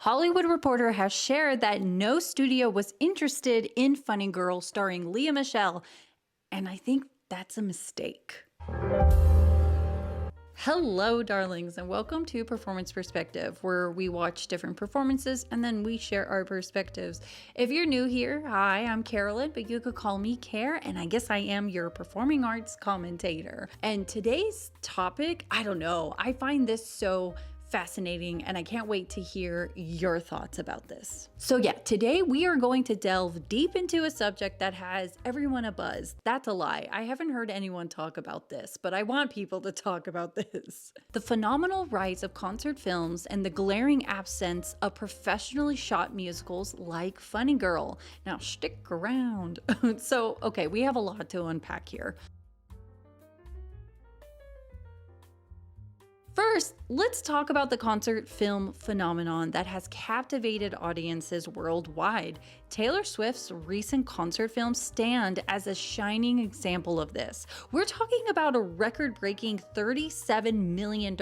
Hollywood Reporter has shared that no studio was interested in Funny Girl starring Lea Michele, and I think that's a mistake. Hello, darlings, and welcome to Performance Perspective, where we watch different performances and then we share our perspectives. If you're new here, hi, I'm Carolyn, but you could call me Care, and I guess I am your performing arts commentator. And today's topic, I don't know, I find this so fascinating, and I can't wait to hear your thoughts about this. So yeah, today we are going to delve deep into a subject that has everyone abuzz. That's a lie. I haven't heard anyone talk about this, but I want people to talk about this. The phenomenal rise of concert films and the glaring absence of professionally shot musicals like Funny Girl. Now stick around. So, okay, we have a lot to unpack here. First, let's talk about the concert film phenomenon that has captivated audiences worldwide. Taylor Swift's recent concert films stand as a shining example of this. We're talking about a record-breaking $37 million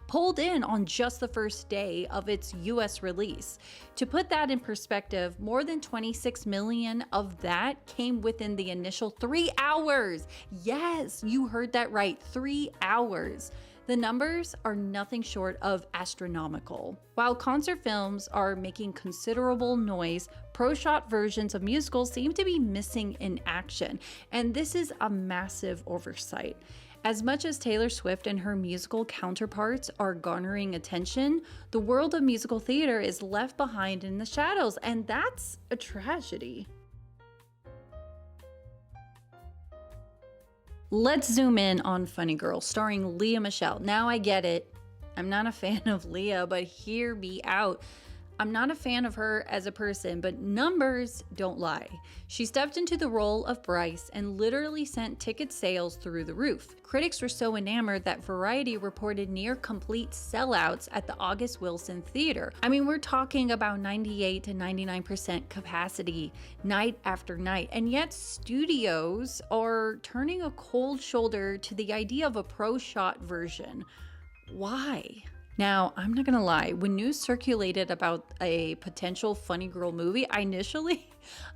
pulled in on just the first day of its US release. To put that in perspective, more than 26 million of that came within the initial 3 hours. Yes, you heard that right, 3 hours. The numbers are nothing short of astronomical. While concert films are making considerable noise, pro-shot versions of musicals seem to be missing in action, and this is a massive oversight. As much as Taylor Swift and her musical counterparts are garnering attention, the world of musical theater is left behind in the shadows, and that's a tragedy. Let's zoom in on Funny Girl, starring Lea Michele. Now I get it. I'm not a fan of Lea, but hear me out. I'm not a fan of her as a person, but numbers don't lie. She stepped into the role of Bryce and literally sent ticket sales through the roof. Critics were so enamored that Variety reported near complete sellouts at the August Wilson Theater. I mean, we're talking about 98 to 99% capacity night after night, and yet studios are turning a cold shoulder to the idea of a pro-shot version. Why? Now, I'm not gonna lie, when news circulated about a potential Funny Girl movie, I initially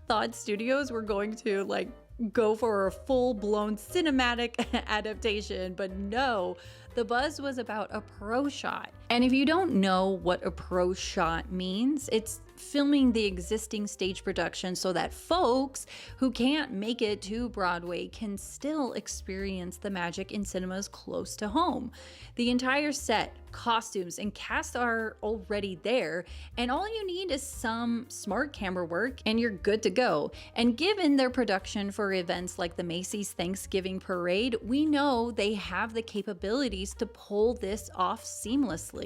thought studios were going to go for a full-blown cinematic adaptation, but no, the buzz was about a pro shot. And if you don't know what a pro shot means, it's filming the existing stage production so that folks who can't make it to Broadway can still experience the magic in cinemas close to home. The entire set, costumes, and cast are already there, and all you need is some smart camera work and you're good to go. And given their production for events like the Macy's Thanksgiving Parade, we know they have the capabilities to pull this off seamlessly.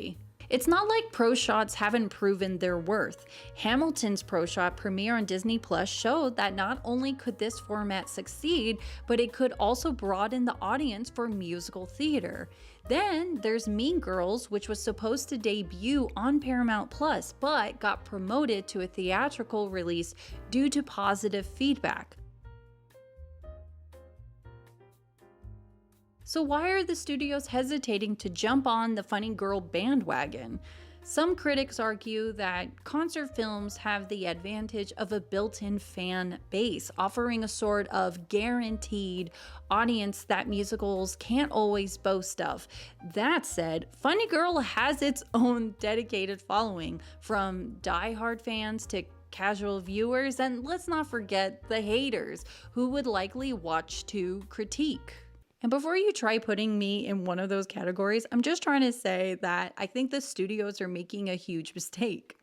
It's not like pro shots haven't proven their worth. Hamilton's pro shot premiere on Disney Plus showed that not only could this format succeed, but it could also broaden the audience for musical theater. Then there's Mean Girls, which was supposed to debut on Paramount Plus, but got promoted to a theatrical release due to positive feedback. So why are the studios hesitating to jump on the Funny Girl bandwagon? Some critics argue that concert films have the advantage of a built-in fan base, offering a sort of guaranteed audience that musicals can't always boast of. That said, Funny Girl has its own dedicated following, from die-hard fans to casual viewers, and let's not forget the haters, who would likely watch to critique. And before you try putting me in one of those categories, I'm just trying to say that I think the studios are making a huge mistake.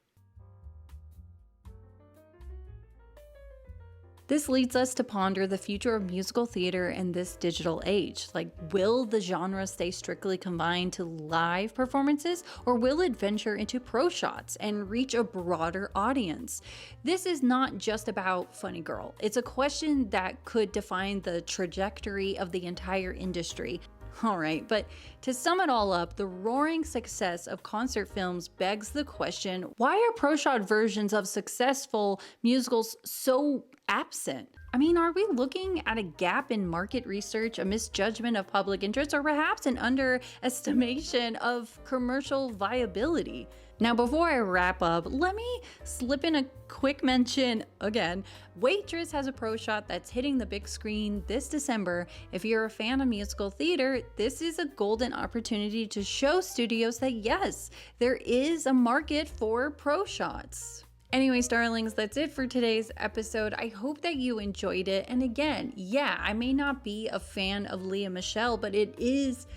This leads us to ponder the future of musical theater in this digital age. Will the genre stay strictly confined to live performances, or will it venture into pro shots and reach a broader audience? This is not just about Funny Girl. It's a question that could define the trajectory of the entire industry. Alright, but to sum it all up, the roaring success of concert films begs the question, why are pro-shot versions of successful musicals so absent? I mean, are we looking at a gap in market research, a misjudgment of public interest, or perhaps an underestimation of commercial viability? Now, before I wrap up, let me slip in a quick mention again. Waitress has a pro shot that's hitting the big screen this December. If you're a fan of musical theater, this is a golden opportunity to show studios that yes, there is a market for pro shots. Anyways, darlings, that's it for today's episode. I hope that you enjoyed it. And again, yeah, I may not be a fan of Lea Michele, but it is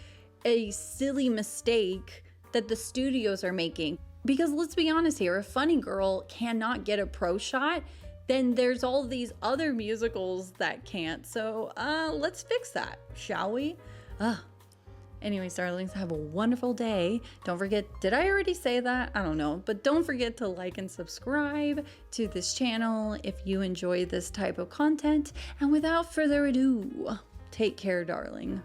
a silly mistake that the studios are making. Because let's be honest here, if Funny Girl cannot get a pro shot, then there's all these other musicals that can't. So let's fix that, shall we? Anyways, darlings, have a wonderful day. Don't forget, did I already say that? I don't know. But don't forget to like and subscribe to this channel if you enjoy this type of content. And without further ado, take care, darling.